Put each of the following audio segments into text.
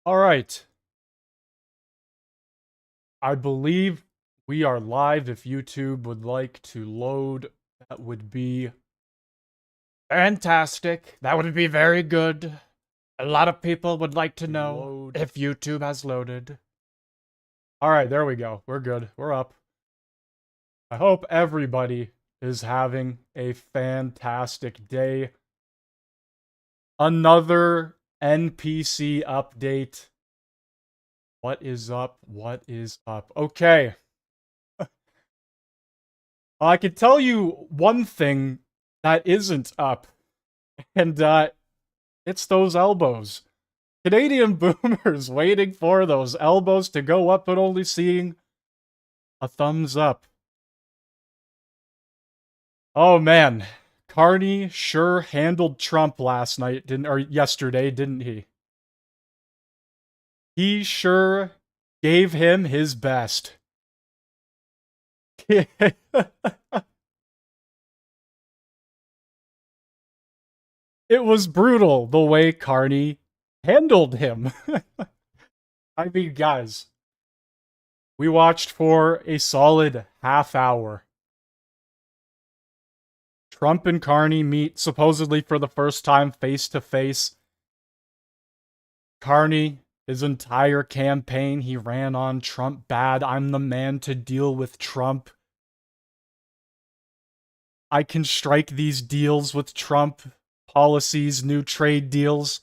All right. I believe we are live. If YouTube would like to load, that would be fantastic. That would be very good. A lot of people would like to know if YouTube has loaded. All right, there we go. We're good. We're up. I hope everybody is having a fantastic day. Another NPC update. What is up? What is up? Okay. I can tell you one thing that isn't up, and it's those elbows. Canadian boomers waiting for those elbows to go up, but only seeing a thumbs up. Oh man, Carney sure handled Trump last night, or yesterday, didn't he? He sure gave him his best. It was brutal the way Carney handled him. I mean, guys, we watched for a solid half hour. Trump and Carney meet supposedly for the first time face to face. Carney, his entire campaign, he ran on Trump bad. I'm the man to deal with Trump. I can strike these deals with Trump policies, new trade deals.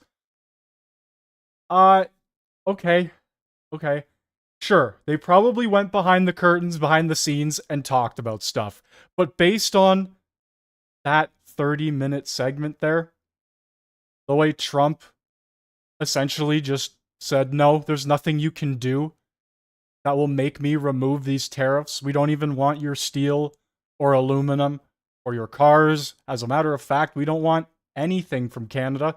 Okay. Okay. Sure, they probably went behind the curtains, behind the scenes, and talked about stuff. But based on that 30-minute segment there, the way Trump essentially just said, no, there's nothing you can do that will make me remove these tariffs. We don't even want your steel or aluminum or your cars. As a matter of fact, we don't want anything from Canada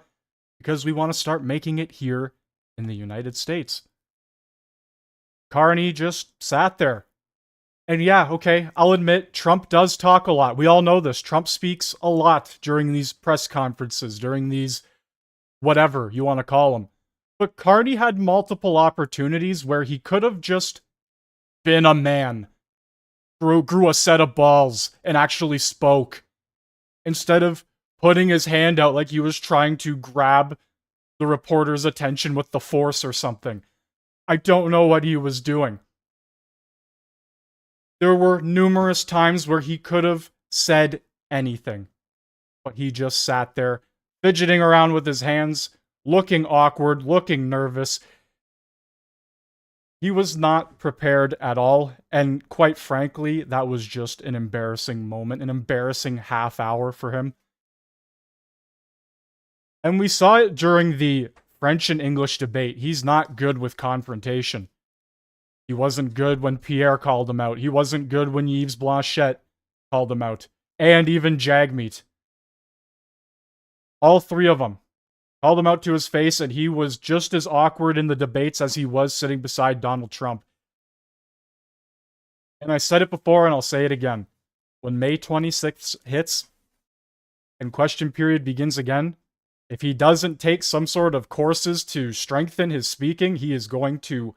because we want to start making it here in the United States. Carney just sat there. And yeah, okay, I'll admit, Trump does talk a lot. We all know this. Trump speaks a lot during these press conferences, during these whatever you want to call them. But Carney had multiple opportunities where he could have just been a man, grew a set of balls, and actually spoke, instead of putting his hand out like he was trying to grab the reporter's attention with the force or something. I don't know what he was doing. There were numerous times where he could have said anything, but he just sat there, fidgeting around with his hands, looking awkward, looking nervous. He was not prepared at all, and quite frankly, that was just an embarrassing moment, an embarrassing half hour for him. And we saw it during the French and English debate. He's not good with confrontation. He wasn't good when Pierre called him out. He wasn't good when Yves Blanchet called him out. And even Jagmeet. All three of them called him out to his face, and he was just as awkward in the debates as he was sitting beside Donald Trump. And I said it before, and I'll say it again. When May 26th hits and question period begins again, if he doesn't take some sort of courses to strengthen his speaking, he is going to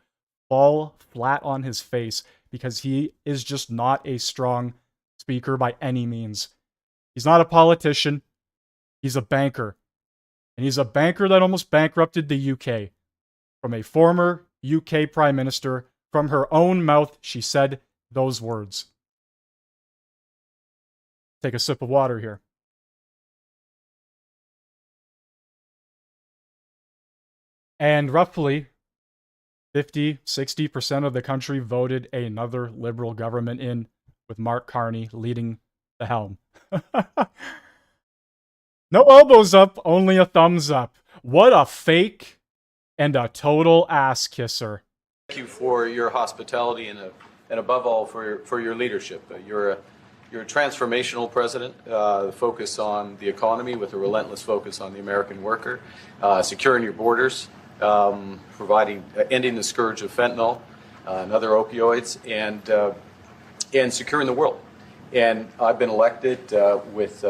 fall flat on his face because he is just not a strong speaker by any means. He's not a politician. He's a banker. And he's a banker that almost bankrupted the UK. From a former UK Prime Minister, from her own mouth, she said those words. Take a sip of water here. And roughly 50-60% of the country voted another Liberal government in, with Mark Carney leading the helm. No elbows up, only a thumbs up. What a fake and a total ass kisser. Thank you for your hospitality and above all for your leadership. You're a transformational president, focus on the economy with a relentless focus on the American worker, securing your borders, ending the scourge of fentanyl and other opioids, and securing the world. And I've been elected with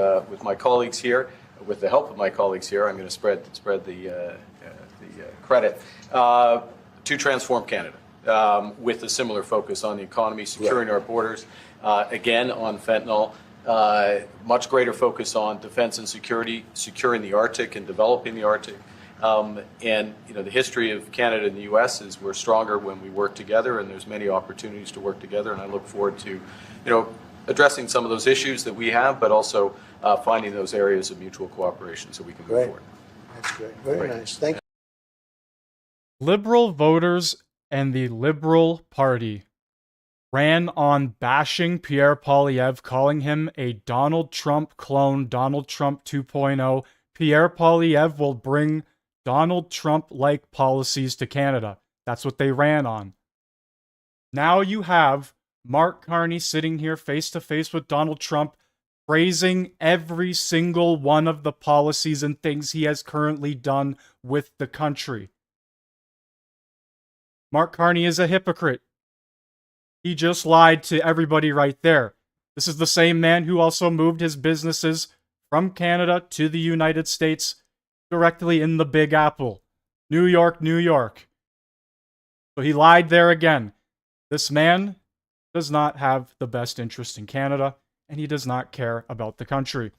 my colleagues here, with the help of my colleagues here. I'm going to spread the credit, to transform Canada with a similar focus on the economy, securing our borders, again on fentanyl, much greater focus on defense and security, securing the Arctic and developing the Arctic. And the history of Canada and the U.S. is we're stronger when we work together, and there's many opportunities to work together. And I look forward to, addressing some of those issues that we have, but also finding those areas of mutual cooperation so we can move forward. That's great. Very nice. Thank you. Liberal voters and the Liberal Party ran on bashing Pierre Poilievre, calling him a Donald Trump clone, Donald Trump 2.0. Pierre Poilievre will bring Donald Trump-like policies to Canada. That's what they ran on. Now you have Mark Carney sitting here face-to-face with Donald Trump, praising every single one of the policies and things he has currently done with the country. Mark Carney is a hypocrite. He just lied to everybody right there. This is the same man who also moved his businesses from Canada to the United States directly in the Big Apple. New York, New York. So he lied there again. This man does not have the best interest in Canada, and he does not care about the country.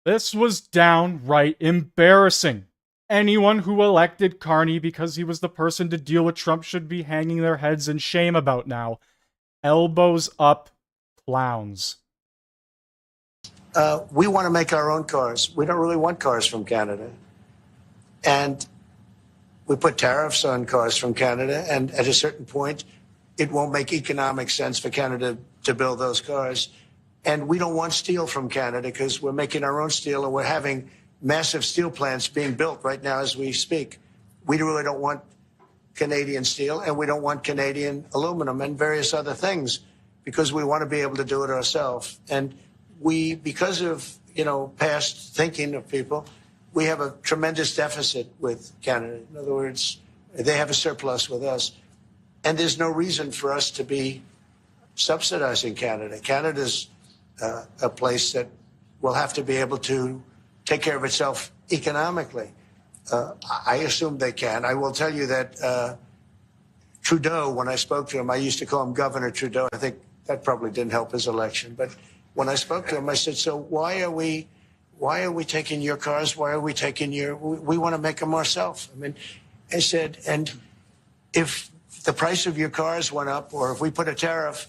This was downright embarrassing. Anyone who elected Carney because he was the person to deal with Trump should be hanging their heads in shame about now. Elbows up, clowns. We want to make our own cars. We don't really want cars from Canada. And we put tariffs on cars from Canada, and at a certain point, it won't make economic sense for Canada to build those cars. And we don't want steel from Canada because we're making our own steel, and we're having massive steel plants being built right now as we speak. We really don't want Canadian steel, and we don't want Canadian aluminum and various other things because we want to be able to do it ourselves. And we, because of, past thinking of people, we have a tremendous deficit with Canada. In other words, they have a surplus with us. And there's no reason for us to be subsidizing Canada. Canada's a place that will have to be able to take care of itself economically. I assume they can. I will tell you that Trudeau, when I spoke to him, I used to call him Governor Trudeau. I think that probably didn't help his election. But when I spoke to him, I said, so why are we taking your cars? Why are we taking we want to make them ourselves. I said, and if the price of your cars went up, or if we put a tariff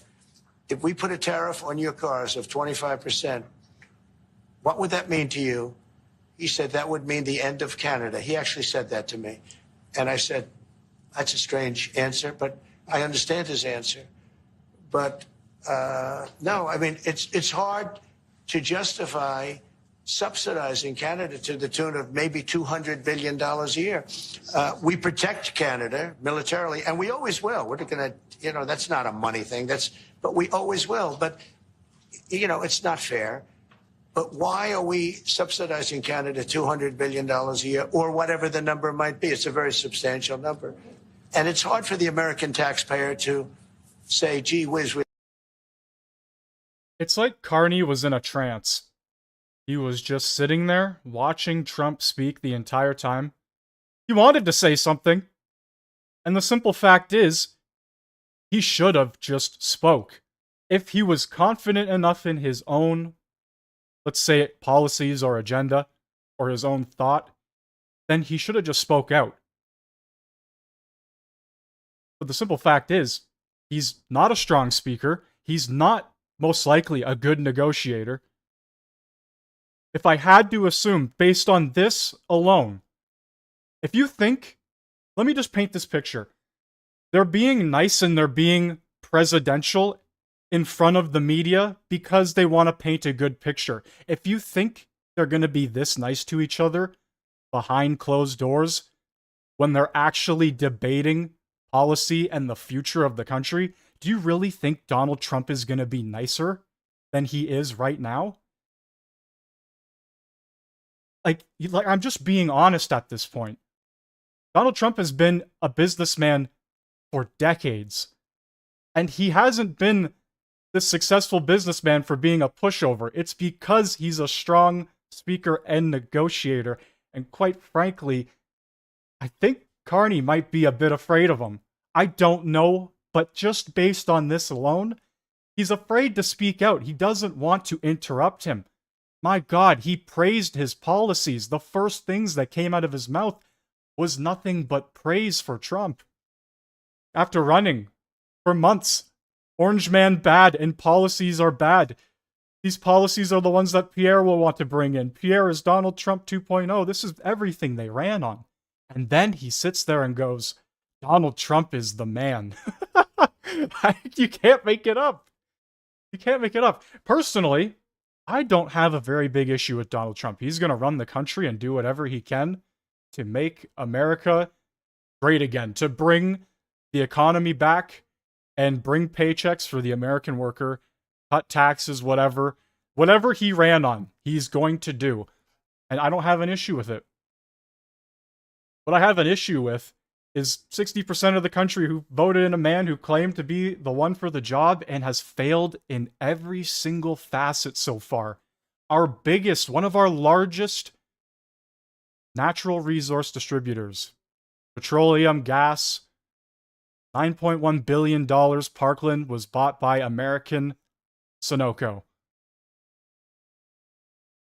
on your cars of 25%, what would that mean to you? He said, that would mean the end of Canada. He actually said that to me. And I said, that's a strange answer, but I understand his answer. But no, it's hard to justify subsidizing Canada to the tune of maybe $200 billion a year. We protect Canada militarily, and we always will. We're going to, that's not a money thing. But we always will. But, it's not fair. But why are we subsidizing Canada $200 billion a year, or whatever the number might be? It's a very substantial number. And it's hard for the American taxpayer to say, gee whiz. It's like Carney was in a trance. He was just sitting there, watching Trump speak the entire time. He wanted to say something. And the simple fact is, he should have just spoke. If he was confident enough in his own, let's say it, policies or agenda, or his own thought, then he should have just spoke out. But the simple fact is, he's not a strong speaker. He's not, most likely, a good negotiator. If I had to assume, based on this alone, if you think, let me just paint this picture. They're being nice and they're being presidential in front of the media because they want to paint a good picture. If you think they're going to be this nice to each other behind closed doors when they're actually debating policy and the future of the country, do you really think Donald Trump is going to be nicer than he is right now? Like, I'm just being honest at this point. Donald Trump has been a businessman for decades, and he hasn't been this successful businessman for being a pushover. It's because he's a strong speaker and negotiator, And quite frankly, I think Carney might be a bit afraid of him. I don't know, but just based on this alone, he's afraid to speak out. He doesn't want to interrupt him. My God, he praised his policies. The first things that came out of his mouth was nothing but praise for Trump. After running for months, Orange Man bad and policies are bad. These policies are the ones that Pierre will want to bring in. Pierre is Donald Trump 2.0. This is everything they ran on. And then he sits there and goes, Donald Trump is the man. You can't make it up. You can't make it up. Personally, I don't have a very big issue with Donald Trump. He's going to run the country and do whatever he can to make America great again, to bring the economy back and bring paychecks for the American worker, cut taxes, whatever. Whatever he ran on, he's going to do. And I don't have an issue with it. What I have an issue with is 60% of the country who voted in a man who claimed to be the one for the job and has failed in every single facet so far. Our biggest, one of our largest natural resource distributors, petroleum, gas, $9.1 billion. Parkland was bought by American Sunoco.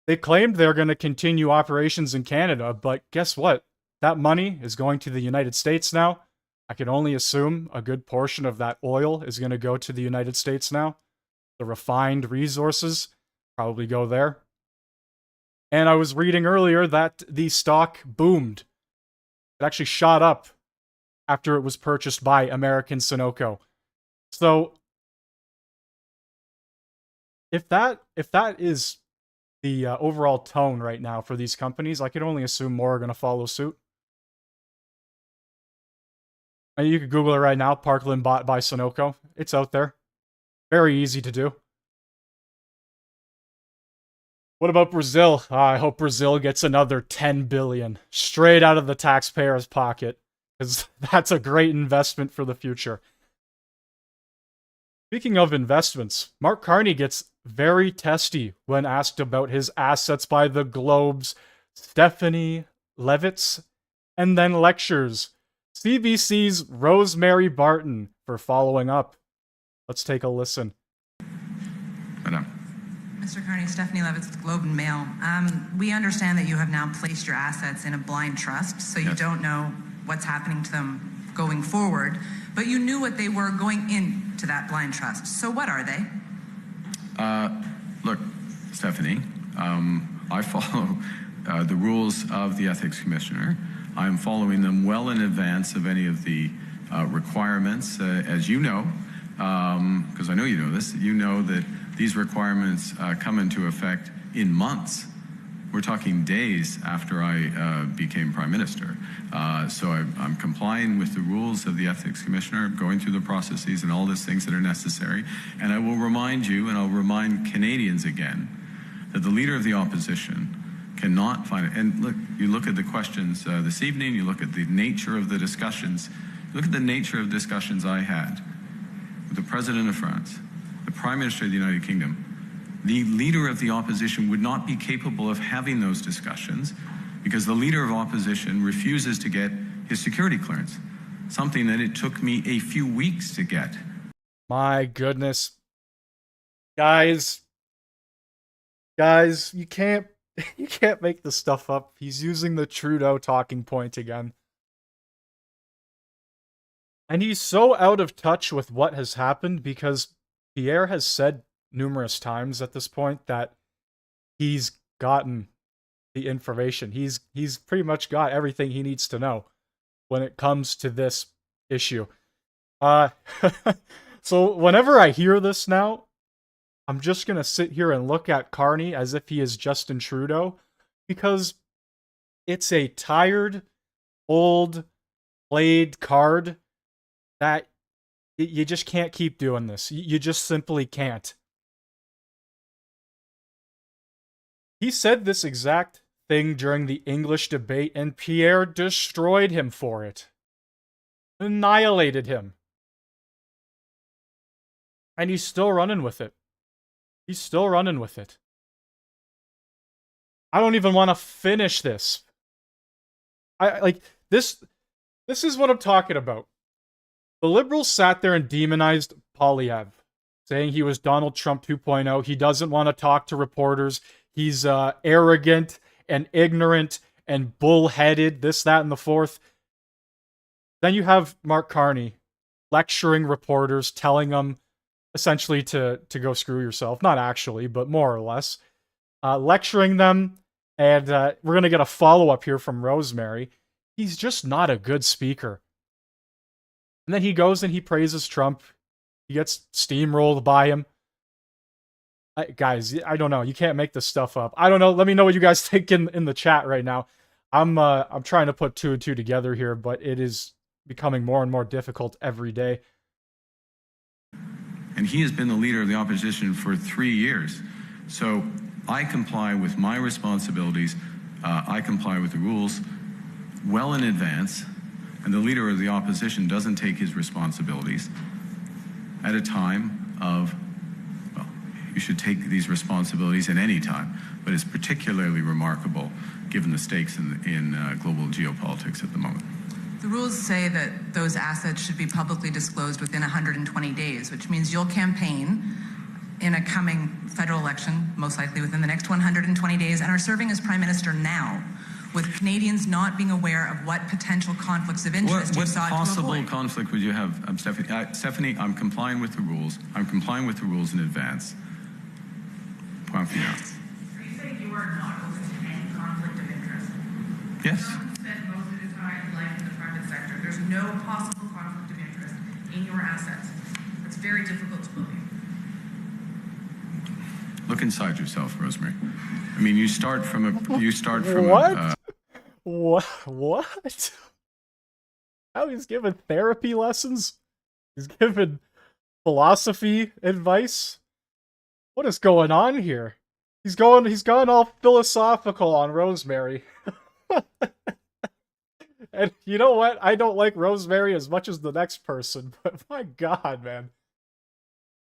They claimed they're going to continue operations in Canada, but guess what? That money is going to the United States now. I can only assume a good portion of that oil is going to go to the United States now. The refined resources probably go there. And I was reading earlier that the stock boomed. It actually shot up after it was purchased by American Sunoco. So if that is the overall tone right now for these companies, I can only assume more are going to follow suit. And you can Google it right now, Parkland bought by Sunoco. It's out there. Very easy to do. What about Brazil? I hope Brazil gets another $10 billion straight out of the taxpayer's pocket, because that's a great investment for the future. Speaking of investments, Mark Carney gets very testy when asked about his assets by the Globe's Stephanie Levitz, and then lectures CBC's Rosemary Barton for following up. Let's take a listen. Madam. Mr. Carney, Stephanie Levitz with Globe and Mail. We understand that you have now placed your assets in a blind trust, so you don't know what's happening to them going forward, but you knew what they were going into that blind trust. So what are they? Look, Stephanie, I follow the rules of the Ethics Commissioner. I'm following them well in advance of any of the requirements, as you know, because I know you know this. You know that these requirements come into effect in months. We're talking days after I became Prime Minister. So I'm complying with the rules of the Ethics Commissioner, going through the processes and all those things that are necessary. And I will remind you, and I'll remind Canadians again, that the Leader of the Opposition cannot find it. And look, you look at the questions this evening, you look at the nature of the discussions, look at the nature of discussions I had with the President of France, the Prime Minister of the United Kingdom. The Leader of the Opposition would not be capable of having those discussions because the Leader of Opposition refuses to get his security clearance, something that it took me a few weeks to get. My goodness. Guys, you can't make this stuff up. He's using the Trudeau talking point again. And he's so out of touch with what has happened because Pierre has said numerous times at this point that he's gotten the information. He's pretty much got everything he needs to know when it comes to this issue. So whenever I hear this now, I'm just going to sit here and look at Carney as if he is Justin Trudeau, because it's a tired, old, played card that you just can't keep doing this. You just simply can't. He said this exact thing during the English debate, and Pierre destroyed him for it. Annihilated him. And he's still running with it. He's still running with it. I don't even want to finish this I like this. This is what I'm talking about. The Liberals sat there and demonized Poilievre, saying he was Donald Trump 2.0. He doesn't want to talk to reporters. He's arrogant and ignorant and bullheaded, this, that, and the fourth. Then you have Mark Carney lecturing reporters, telling them essentially to go screw yourself. Not actually, but more or less. Lecturing them, and we're going to get a follow-up here from Rosemary. He's just not a good speaker. And then he goes and he praises Trump. He gets steamrolled by him. Guys, I don't know. You can't make this stuff up. I don't know. Let me know what you guys think in the chat right now. I'm trying to put two and two together here, but it is becoming more and more difficult every day. And he has been the leader of the opposition for 3 years. So I comply with my responsibilities. I comply with the rules well in advance. And the leader of the opposition doesn't take his responsibilities at a time of, well, you should take these responsibilities at any time, but it's particularly remarkable given the stakes in global geopolitics at the moment. The rules say that those assets should be publicly disclosed within 120 days, which means you'll campaign in a coming federal election, most likely within the next 120 days, and are serving as Prime Minister now, with Canadians not being aware of what potential conflicts of interest you sought to avoid. What possible conflict would you have, Stephanie? Stephanie, I'm complying with the rules. I'm complying with the rules in advance. Point final. Are you saying you are not open to any conflict of interest? Yes. Trump spent most of his life in the private sector. There's no possible conflict of interest in your assets. It's very difficult to believe. Look inside yourself, Rosemary. I mean, you start from what? What? How he's giving therapy lessons? He's giving philosophy advice? What is going on here? He's gone all philosophical on Rosemary. And you know what? I don't like Rosemary as much as the next person, but my God, man.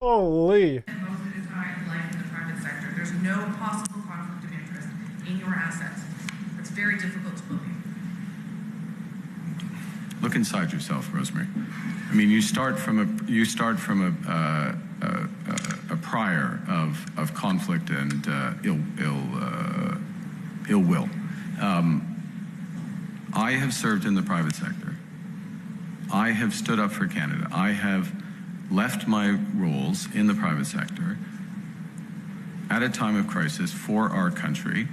Holy. Most of his life in the private sector. There's no possible conflict of interest in your assets. It's very difficult to believe. Look inside yourself, Rosemary. I mean, you start from a prior of conflict and ill will. I have served in the private sector. I have stood up for Canada. I have left my roles in the private sector at a time of crisis for our country.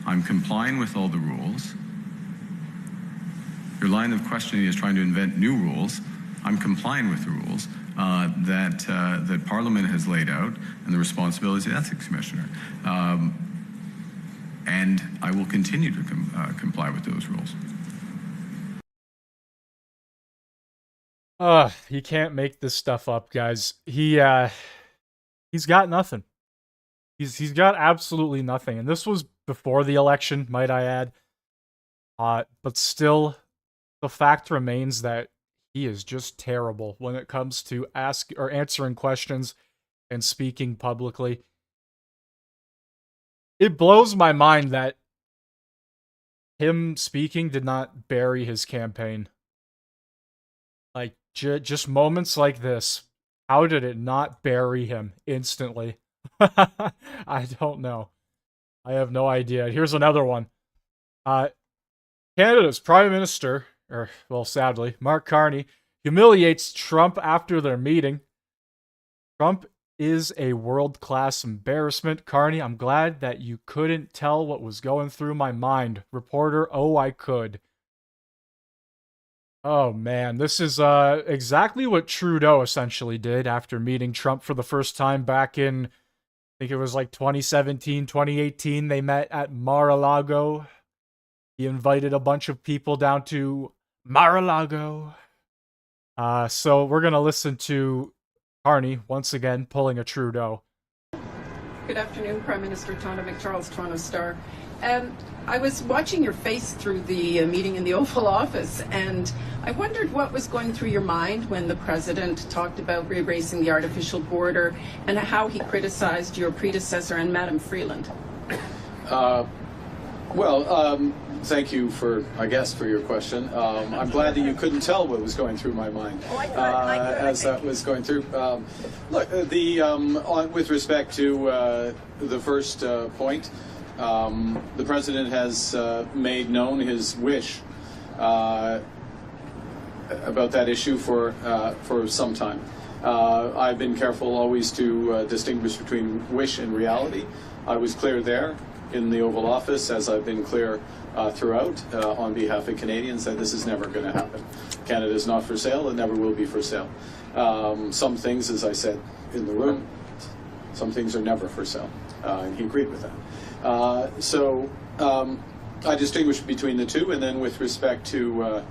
I'm complying with all the rules. Your line of questioning is trying to invent new rules. I'm complying with the rules that Parliament has laid out and the responsibilities of the Ethics Commissioner. And I will continue to comply with those rules. He can't make this stuff up, guys. He's got nothing. He's got absolutely nothing. And this was before the election, might I add. But still, the fact remains that he is just terrible when it comes to answering questions and speaking publicly. It blows my mind that him speaking did not bury his campaign. Like, just moments like this, how did it not bury him instantly? I don't know. I have no idea. Here's another one. Canada's Prime Minister, sadly, Mark Carney, humiliates Trump after their meeting. Trump is a world-class embarrassment. Carney, I'm glad that you couldn't tell what was going through my mind. Reporter, oh, I could. Oh, man, this is exactly what Trudeau essentially did after meeting Trump for the first time back in, I think it was like 2017, 2018. They met at Mar-a-Lago. He invited a bunch of people down to Mar-a-Lago. So we're going to listen to Carney, once again, pulling a Trudeau. Good afternoon, Prime Minister Tonda McCharles, Toronto Star. I was watching your face through the meeting in the Oval Office, and I wondered what was going through your mind when the President talked about erasing the artificial border and how he criticized your predecessor and Madam Freeland. Thank you for your question. I'm glad that you couldn't tell what was going through my mind as that was going through. Look, with respect to the first point, the president has made known his wish about that issue for some time. I've been careful always to distinguish between wish and reality. I was clear there in the Oval Office, as I've been clear throughout on behalf of Canadians, that this is never going to happen. Canada is not for sale. It never will be for sale. Some things, as I said in the room, some things are never for sale. And he agreed with that. So I distinguish between the two. And then with respect to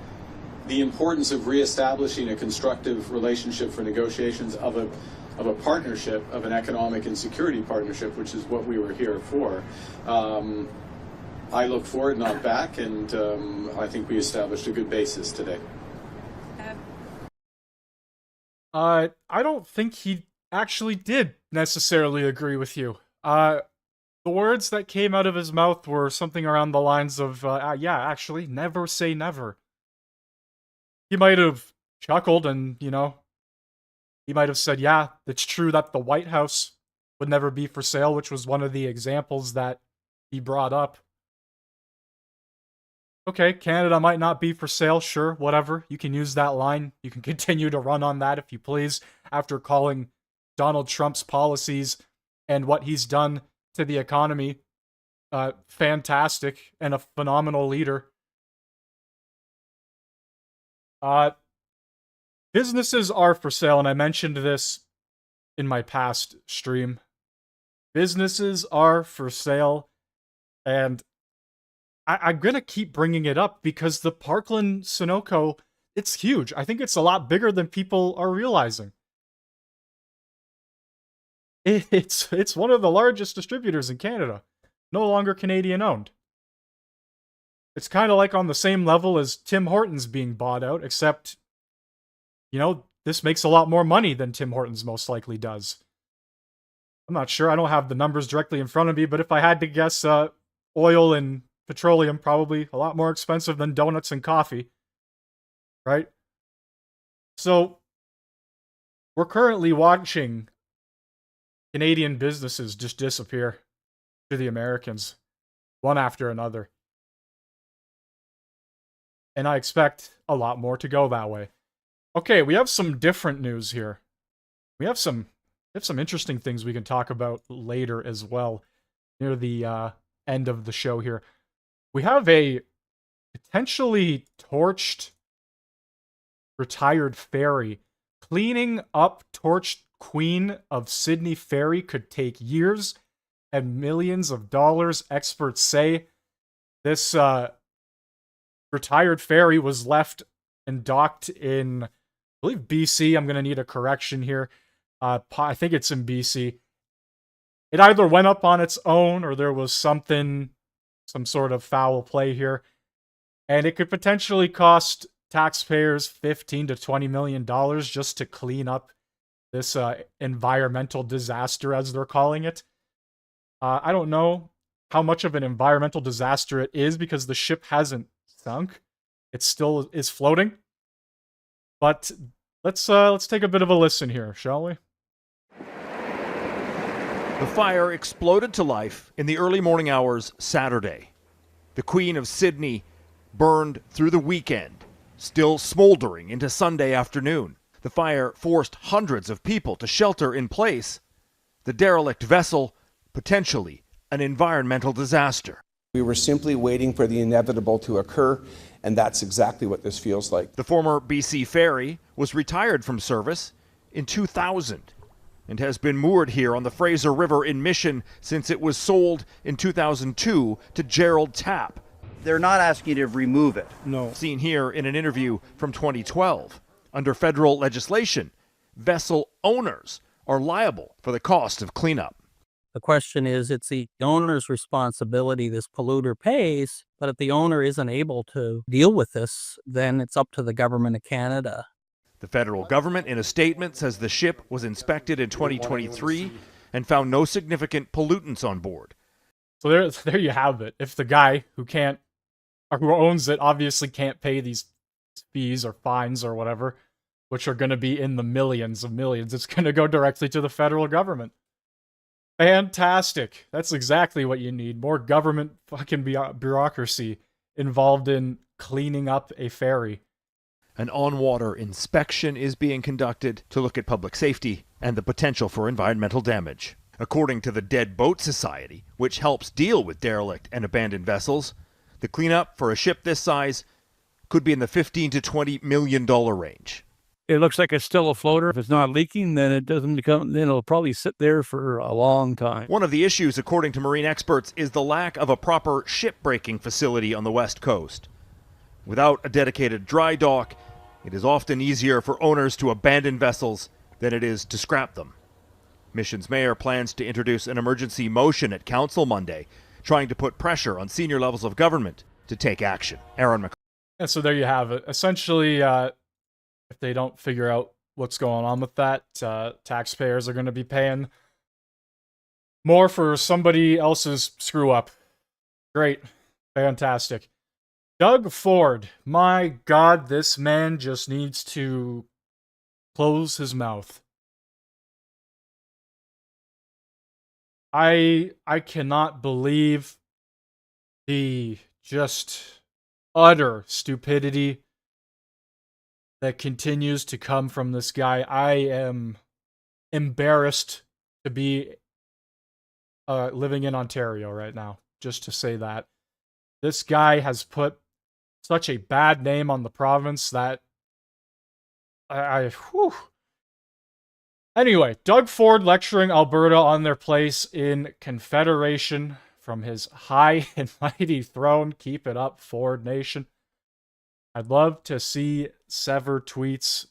the importance of reestablishing a constructive relationship for negotiations of a partnership, of an economic and security partnership, which is what we were here for. I look forward, not back, and I think we established a good basis today. I don't think he actually did necessarily agree with you. The words that came out of his mouth were something around the lines of, yeah, actually, never say never. He might have chuckled and, he might have said, yeah, it's true that the White House would never be for sale, which was one of the examples that he brought up. Okay, Canada might not be for sale, sure, whatever. You can use that line. You can continue to run on that if you please, after calling Donald Trump's policies and what he's done to the economy fantastic and a phenomenal leader. Businesses are for sale, and I mentioned this in my past stream. Businesses are for sale, and I'm going to keep bringing it up because the Parkland Sunoco, it's huge. I think it's a lot bigger than people are realizing. It's one of the largest distributors in Canada. No longer Canadian owned. It's kind of like on the same level as Tim Hortons being bought out, except, this makes a lot more money than Tim Hortons most likely does. I'm not sure. I don't have the numbers directly in front of me, but if I had to guess, oil and petroleum probably a lot more expensive than donuts and coffee, right? So we're currently watching Canadian businesses just disappear to the Americans, one after another. And I expect a lot more to go that way. Okay, we have some different news here. We have some interesting things we can talk about later as well, near the end of the show here. We have a potentially torched retired ferry. Cleaning up torched Queen of Sydney ferry could take years and millions of dollars, experts say. This retired ferry was left and docked in, I believe, BC. I'm going to need a correction here. I think it's in BC. It either went up on its own or there was some sort of foul play here. And it could potentially cost taxpayers $15 to $20 million just to clean up this environmental disaster, as they're calling it. I don't know how much of an environmental disaster it is because the ship hasn't sunk. It still is floating. But let's take a bit of a listen here, shall we? The fire exploded to life in the early morning hours Saturday. The Queen of Sydney burned through the weekend, still smoldering into Sunday afternoon. The fire forced hundreds of people to shelter in place. The derelict vessel, potentially an environmental disaster. We were simply waiting for the inevitable to occur, and that's exactly what this feels like. The former BC Ferry was retired from service in 2000 and has been moored here on the Fraser River in Mission since it was sold in 2002 to Gerald Tapp. They're not asking you to remove it. No. Seen here in an interview from 2012. Under federal legislation, vessel owners are liable for the cost of cleanup. The question is, it's the owner's responsibility this polluter pays, but if the owner isn't able to deal with this, then it's up to the government of Canada. The federal government, in a statement, says the ship was inspected in 2023 and found no significant pollutants on board. So there you have it. If the guy who can't or who owns it obviously can't pay these fees or fines or whatever, which are going to be in the millions of millions. It's going to go directly to the federal government. Fantastic. That's exactly what you need. More government fucking bureaucracy involved in cleaning up a ferry. An on-water inspection is being conducted to look at public safety and the potential for environmental damage. According to the Dead Boat Society, which helps deal with derelict and abandoned vessels, the cleanup for a ship this size could be in the $15 to $20 million range. It looks like it's still a floater. If it's not leaking, then then it'll probably sit there for a long time. One of the issues, according to marine experts, is the lack of a proper shipbreaking facility on the West Coast. Without a dedicated dry dock, it is often easier for owners to abandon vessels than it is to scrap them. Mission's mayor plans to introduce an emergency motion at council Monday, trying to put pressure on senior levels of government to take action. Aaron McCarthy. And so there you have it. Essentially, if they don't figure out what's going on with that, taxpayers are going to be paying more for somebody else's screw up. Great. Fantastic. Doug Ford. My God, this man just needs to close his mouth. I cannot believe the just utter stupidity that continues to come from this guy. I am embarrassed to be living in Ontario right now, just to say that. This guy has put such a bad name on the province that whew. Anyway, Doug Ford lecturing Alberta on their place in Confederation from his high and mighty throne. Keep it up, Ford Nation. I'd love to see sever tweets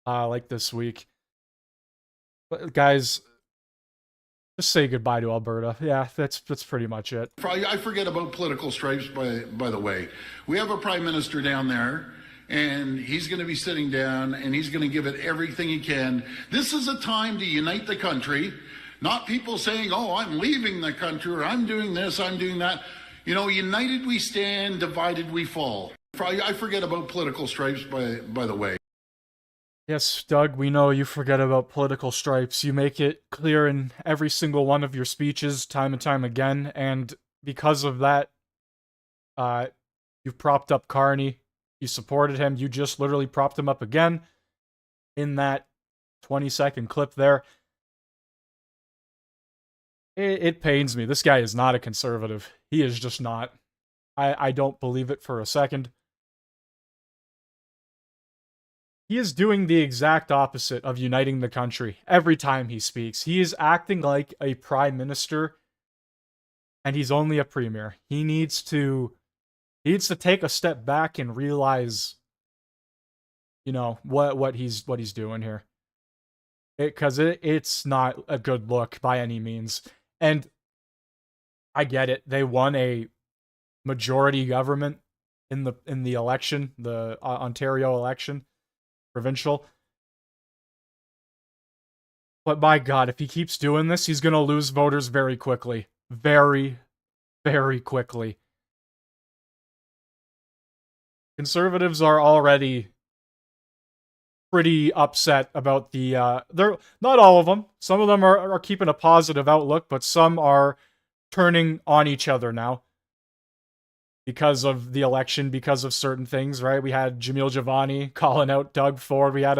like this week. But guys, just say goodbye to Alberta. Yeah, that's pretty much it. I forget about political stripes, by the way. We have a prime minister down there, and he's going to be sitting down, and he's going to give it everything he can. This is a time to unite the country, not people saying, oh, I'm leaving the country, or I'm doing this, I'm doing that. You know, united we stand, divided we fall. I forget about political stripes, by the way. Yes, Doug, we know you forget about political stripes. You make it clear in every single one of your speeches, time and time again, and because of that, you've propped up Carney. You supported him. You just literally propped him up again in that 20-second clip there. It pains me. This guy is not a conservative. He is just not. I don't believe it for a second. He is doing the exact opposite of uniting the country every time he speaks. He is acting like a prime minister, and he's only a premier. He needs to take a step back and realize, you know, what he's doing here. Because it's not a good look by any means. And I get it. They won a majority government in the election, the Ontario election. Provincial. But my God, if he keeps doing this, he's going to lose voters very quickly. Very, very quickly. Conservatives are already pretty upset about they're not all of them. Some of them are keeping a positive outlook, but some are turning on each other now. Because of the election, because of certain things, right? We had Jamil Javani calling out Doug Ford. We had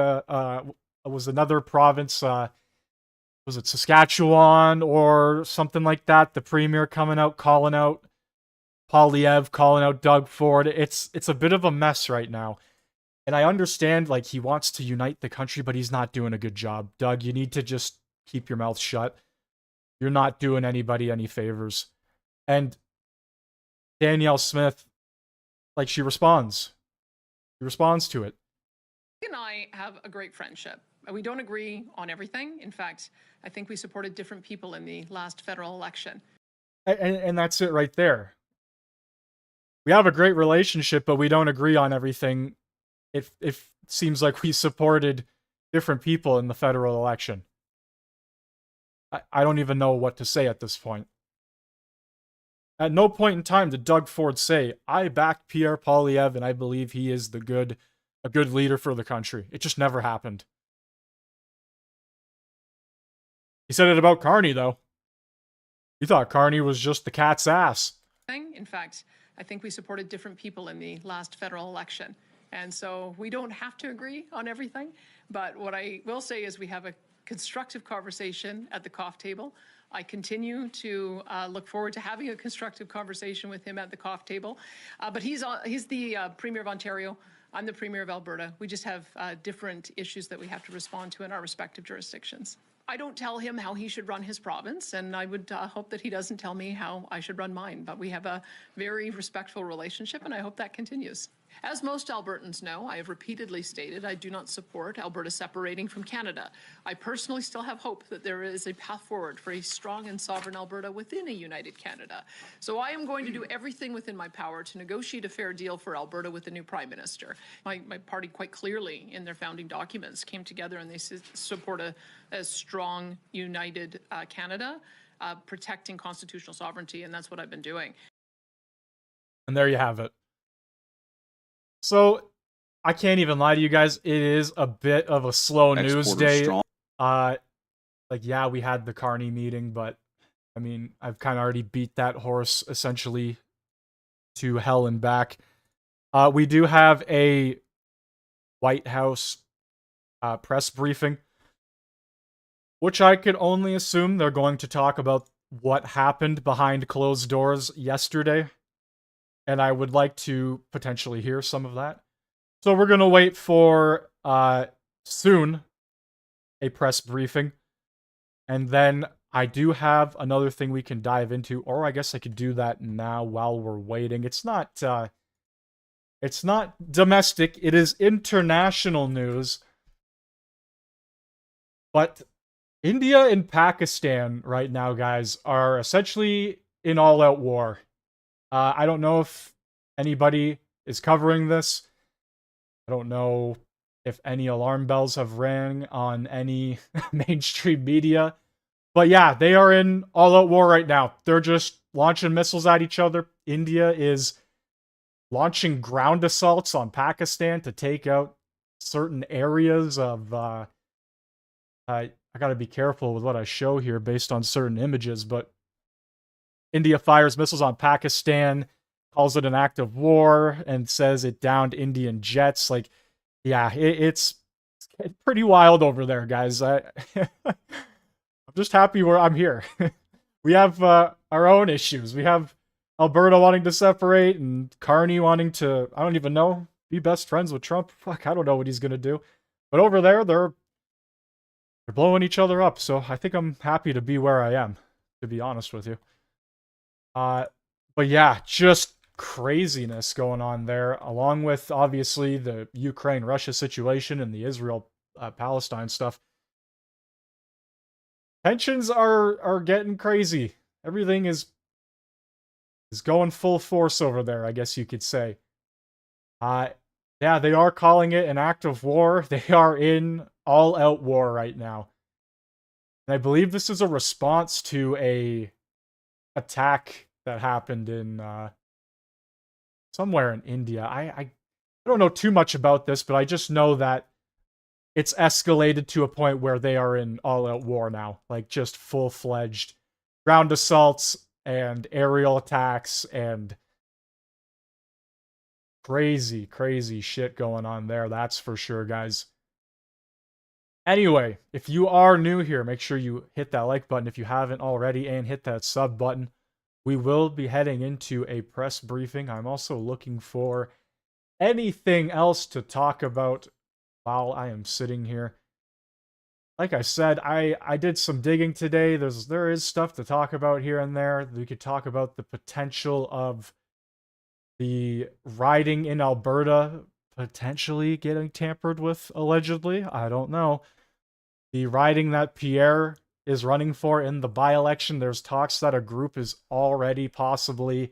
was another province, was it Saskatchewan or something like that? The premier coming out, calling out Poilievre, calling out Doug Ford. It's a bit of a mess right now. And I understand, like, he wants to unite the country, but he's not doing a good job. Doug, you need to just keep your mouth shut. You're not doing anybody any favors. And Danielle Smith, like, she responds. She responds to it. And I have a great friendship. We don't agree on everything. In fact, I think we supported different people in the last federal election. And that's it right there. We have a great relationship, but we don't agree on everything. It seems like we supported different people in the federal election. I don't even know what to say at this point. At no point in time did Doug Ford say, I back Pierre Poilievre and I believe he is a good leader for the country. It just never happened. He said it about Carney, though. He thought Carney was just the cat's ass. In fact, I think we supported different people in the last federal election. And so we don't have to agree on everything. But what I will say is we have a constructive conversation at the coffee table. I continue to look forward to having a constructive conversation with him at the coffee table. But he's the Premier of Ontario. I'm the Premier of Alberta. We just have different issues that we have to respond to in our respective jurisdictions. I don't tell him how he should run his province, and I would hope that he doesn't tell me how I should run mine. But we have a very respectful relationship, and I hope that continues. As most Albertans know, I have repeatedly stated I do not support Alberta separating from Canada. I personally still have hope that there is a path forward for a strong and sovereign Alberta within a united Canada. So I am going to do everything within my power to negotiate a fair deal for Alberta with the new Prime Minister. My party quite clearly in their founding documents came together and they support a strong, united Canada, protecting constitutional sovereignty, and that's what I've been doing. And there you have it. So, I can't even lie to you guys, it is a bit of a slow news day. Yeah, we had the Carney meeting, but, I mean, I've kind of already beat that horse, essentially, to hell and back. We do have a White House press briefing, which I could only assume they're going to talk about what happened behind closed doors yesterday. And I would like to potentially hear some of that. So we're going to wait for soon a press briefing. And then I do have another thing we can dive into, or I guess I could do that now while we're waiting. It's not domestic, it is international news. But India and Pakistan right now, guys, are essentially in all-out war. I don't know if anybody is covering this. I don't know if any alarm bells have rang on any mainstream media. But yeah, they are in all-out war right now. They're just launching missiles at each other. India is launching ground assaults on Pakistan to take out certain areas of... I gotta be careful with what I show here based on certain images, but India fires missiles on Pakistan, calls it an act of war, and says it downed Indian jets. Like, yeah, it's pretty wild over there, guys. I'm just happy I'm here. We have our own issues. We have Alberta wanting to separate, and Carney wanting to, I don't even know, be best friends with Trump. Fuck, I don't know what he's gonna do. But over there, they're blowing each other up, so I think I'm happy to be where I am, to be honest with you. But yeah, just craziness going on there, along with, obviously, the Ukraine-Russia situation and the Israel-Palestine stuff. Tensions are getting crazy. Everything is going full force over there, I guess you could say. Yeah, they are calling it an act of war. They are in all-out war right now. And I believe this is a response to a attack that happened in somewhere in India. I don't know too much about this, but I just know that it's escalated to a point where they are in all-out war now. Like, just full-fledged ground assaults and aerial attacks and crazy, crazy shit going on there. That's for sure, guys. Anyway, if you are new here, make sure you hit that like button if you haven't already, and hit that sub button. We will be heading into a press briefing. I'm also looking for anything else to talk about while I am sitting here. Like I said, I did some digging today. There is stuff to talk about here and there. We could talk about the potential of the riding in Alberta potentially getting tampered with, allegedly. I don't know. The riding that Pierre is running for in the by-election, there's talks that a group is already possibly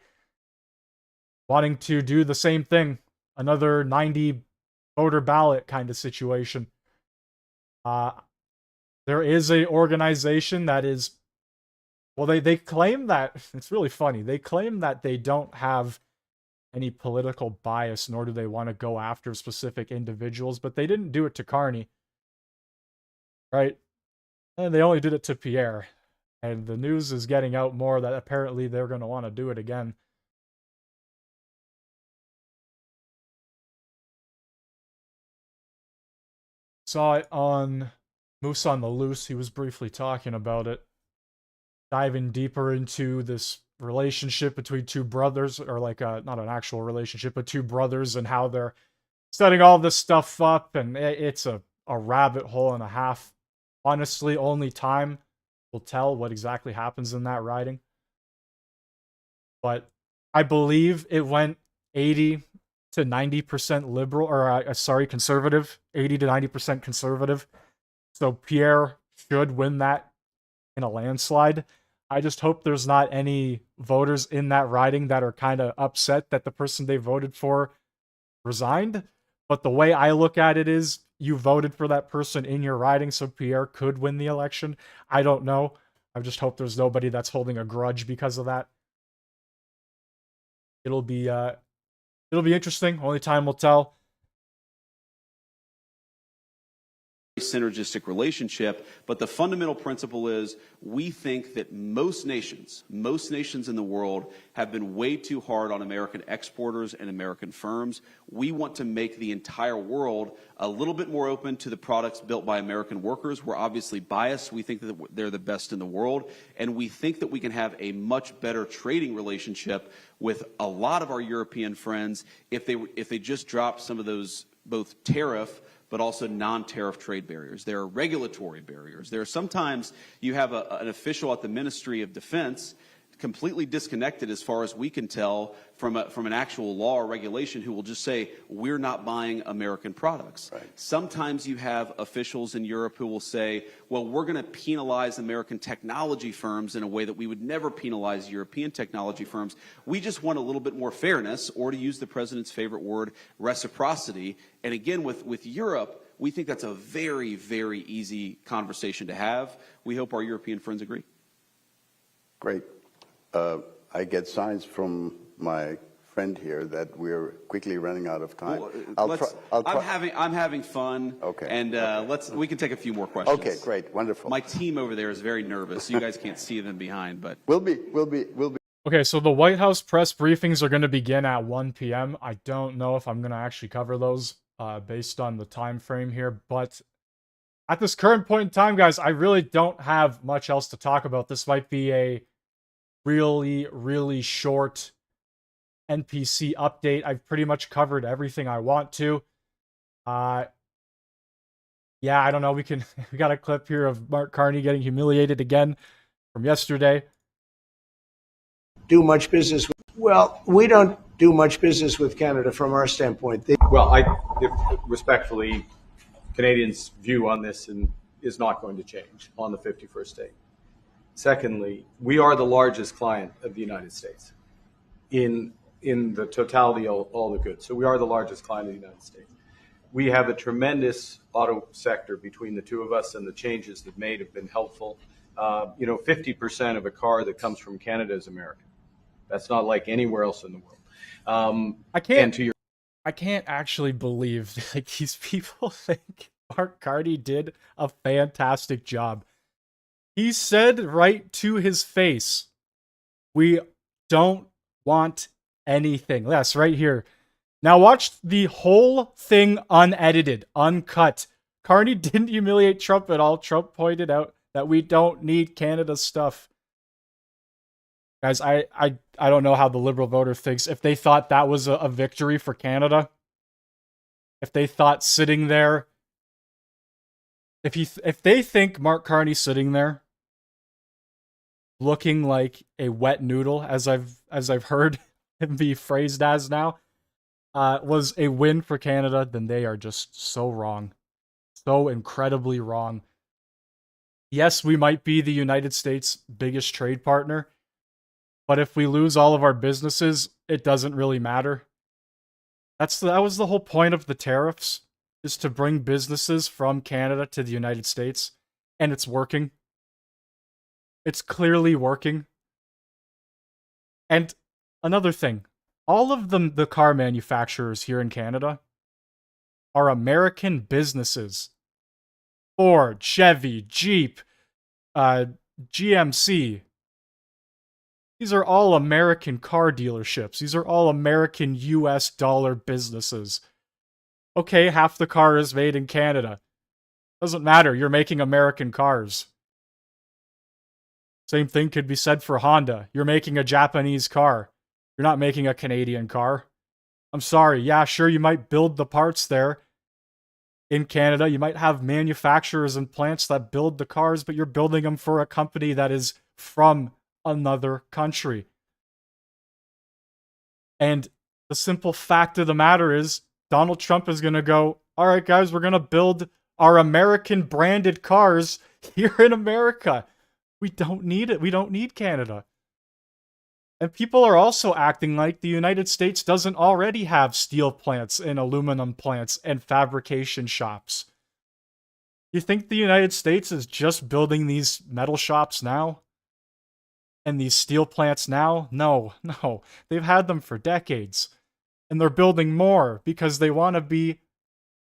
wanting to do the same thing. Another 90 voter ballot kind of situation. There is an organization that is Well, they claim that it's really funny. They claim that they don't have any political bias, nor do they want to go after specific individuals, but they didn't do it to Carney, right? And they only did it to Pierre. And the news is getting out more that apparently they're going to want to do it again. Saw it on Moose on the Loose. He was briefly talking about it, diving deeper into this relationship between two brothers, or like not an actual relationship, but two brothers, and how they're setting all this stuff up, and it's a rabbit hole and a half. Honestly, only time will tell what exactly happens in that riding. But I believe it went 80 to 90% liberal, or conservative, 80 to 90% conservative. So Pierre should win that in a landslide. I just hope there's not any voters in that riding that are kind of upset that the person they voted for resigned. But the way I look at it is, you voted for that person in your riding, so Pierre could win the election. I don't know. I just hope there's nobody that's holding a grudge because of that. It'll be interesting. Only time will tell. Synergistic relationship, but the fundamental principle is we think that most nations in the world have been way too hard on American exporters and American firms. We want to make the entire world a little bit more open to the products built by American workers. We're obviously biased. We think that they're the best in the world, and we think that we can have a much better trading relationship with a lot of our European friends if they just drop some of those both tariff but also non-tariff trade barriers. There are regulatory barriers. There are sometimes you have an official at the Ministry of Defense completely disconnected, as far as we can tell, from an actual law or regulation, who will just say, we're not buying American products. Right. Sometimes you have officials in Europe who will say, well, we're going to penalize American technology firms in a way that we would never penalize European technology firms. We just want a little bit more fairness, or to use the president's favorite word, reciprocity. And again, with Europe, we think that's a very, very easy conversation to have. We hope our European friends agree. Great. I get signs from my friend here that we're quickly running out of time. Well, I'm having fun. Okay. And we can take a few more questions. Okay, great, wonderful. My team over there is very nervous. You guys can't see them behind, but we'll be. Okay, so the White House press briefings are going to begin at 1 p.m. I don't know if I'm going to actually cover those based on the time frame here, but at this current point in time, guys, I really don't have much else to talk about. This might be a really, really short NPC update. I've pretty much covered everything I want to. Yeah, I don't know. We got a clip here of Mark Carney getting humiliated again from yesterday. Do much business with, well, we don't do much business with Canada from our standpoint. Respectfully, Canadians' view on this is not going to change on the 51st state. Secondly, we are the largest client of the United States in the totality of all the goods. So we are the largest client of the United States. We have a tremendous auto sector between the two of us, and the changes that made have been helpful. 50% of a car that comes from Canada is American. That's not like anywhere else in the world. I can't actually believe like these people think Mark Carney did a fantastic job. He said right to his face, we don't want anything. Yes, right here. Now watch the whole thing unedited, uncut. Carney didn't humiliate Trump at all. Trump pointed out that we don't need Canada's stuff. Guys, I don't know how the Liberal voter thinks. If they thought that was a victory for Canada, if they thought sitting there, if they think Mark Carney sitting there looking like a wet noodle, as I've heard him be phrased as now, was a win for Canada, then they are just so wrong. So incredibly wrong. Yes, we might be the United States' biggest trade partner, but if we lose all of our businesses, it doesn't really matter. That was the whole point of the tariffs, is to bring businesses from Canada to the United States, and it's working. It's clearly working. And another thing, all of the car manufacturers here in Canada are American businesses. Ford, Chevy, Jeep, GMC. These are all American car dealerships. These are all American US dollar businesses. Okay, half the car is made in Canada. Doesn't matter, you're making American cars. Same thing could be said for Honda. You're making a Japanese car. You're not making a Canadian car. I'm sorry, yeah, sure, you might build the parts there in Canada. You might have manufacturers and plants that build the cars, but you're building them for a company that is from another country. And the simple fact of the matter is, Donald Trump is going to go, all right, guys, we're going to build our American branded cars here in America. We don't need it. We don't need Canada. And people are also acting like the United States doesn't already have steel plants and aluminum plants and fabrication shops. You think the United States is just building these metal shops now? And these steel plants now? No. They've had them for decades. And they're building more because they want to be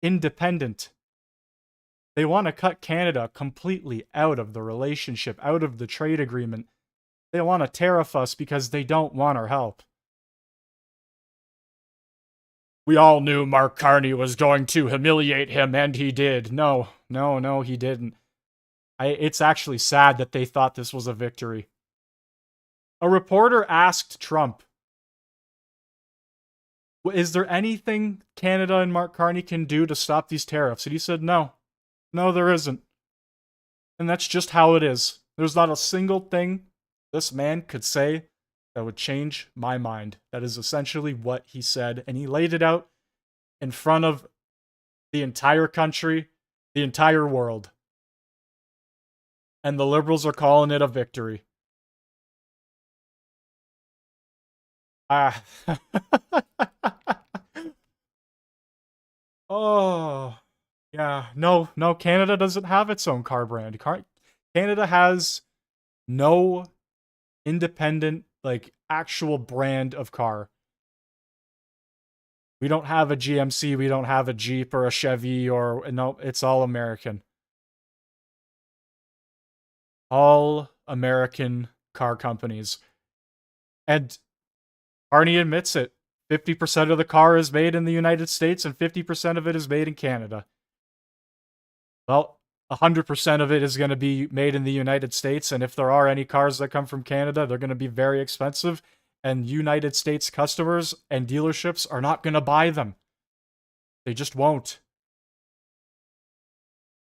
independent. They want to cut Canada completely out of the relationship, out of the trade agreement. They want to tariff us because they don't want our help. We all knew Mark Carney was going to humiliate him, and he did. No, he didn't. It's actually sad that they thought this was a victory. A reporter asked Trump, is there anything Canada and Mark Carney can do to stop these tariffs? And he said, no, there isn't. And that's just how it is. There's not a single thing this man could say that would change my mind. That is essentially what he said. And he laid it out in front of the entire country, the entire world. And the Liberals are calling it a victory. Oh, yeah. No, Canada doesn't have its own car brand. Canada has no independent, actual brand of car. We don't have a GMC, we don't have a Jeep or a Chevy no, it's all American. All American car companies. And Carney admits it. 50% of the car is made in the United States and 50% of it is made in Canada. Well, 100% of it is going to be made in the United States, and if there are any cars that come from Canada, they're going to be very expensive, and United States customers and dealerships are not going to buy them. They just won't.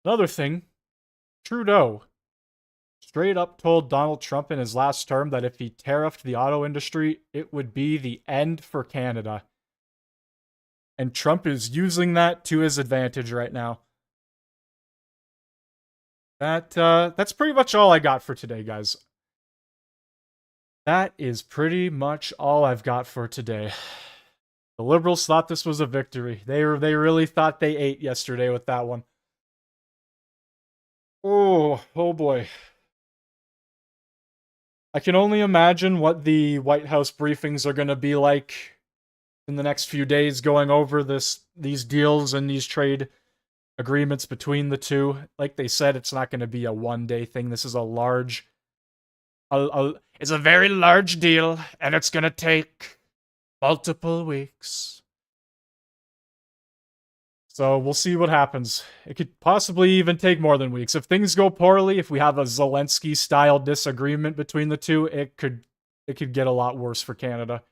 Another thing, Trudeau straight up told Donald Trump in his last term that if he tariffed the auto industry, it would be the end for Canada. And Trump is using that to his advantage right now. That's pretty much all I got for today, guys. That is pretty much all I've got for today. The Liberals thought this was a victory. They really thought they ate yesterday with that one. Oh boy. I can only imagine what the White House briefings are going to be like in the next few days, going over these deals and these trade agreements between the two. Like they said, it's not going to be a one-day thing. This is it's a very large deal, and it's going to take multiple weeks. So we'll see what happens. It could possibly even take more than weeks. If things go poorly, if we have a Zelensky-style disagreement between the two, it could get a lot worse for Canada.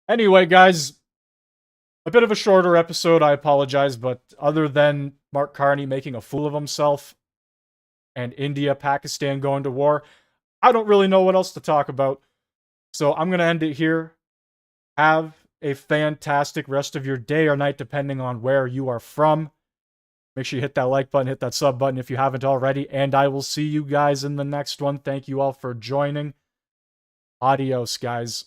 Anyway, guys, a bit of a shorter episode, I apologize, but other than Mark Carney making a fool of himself and India, Pakistan going to war, I don't really know what else to talk about. So I'm going to end it here. Have a fantastic rest of your day or night, depending on where you are from. Make sure you hit that like button, hit that sub button if you haven't already, and I will see you guys in the next one. Thank you all for joining. Adios, guys.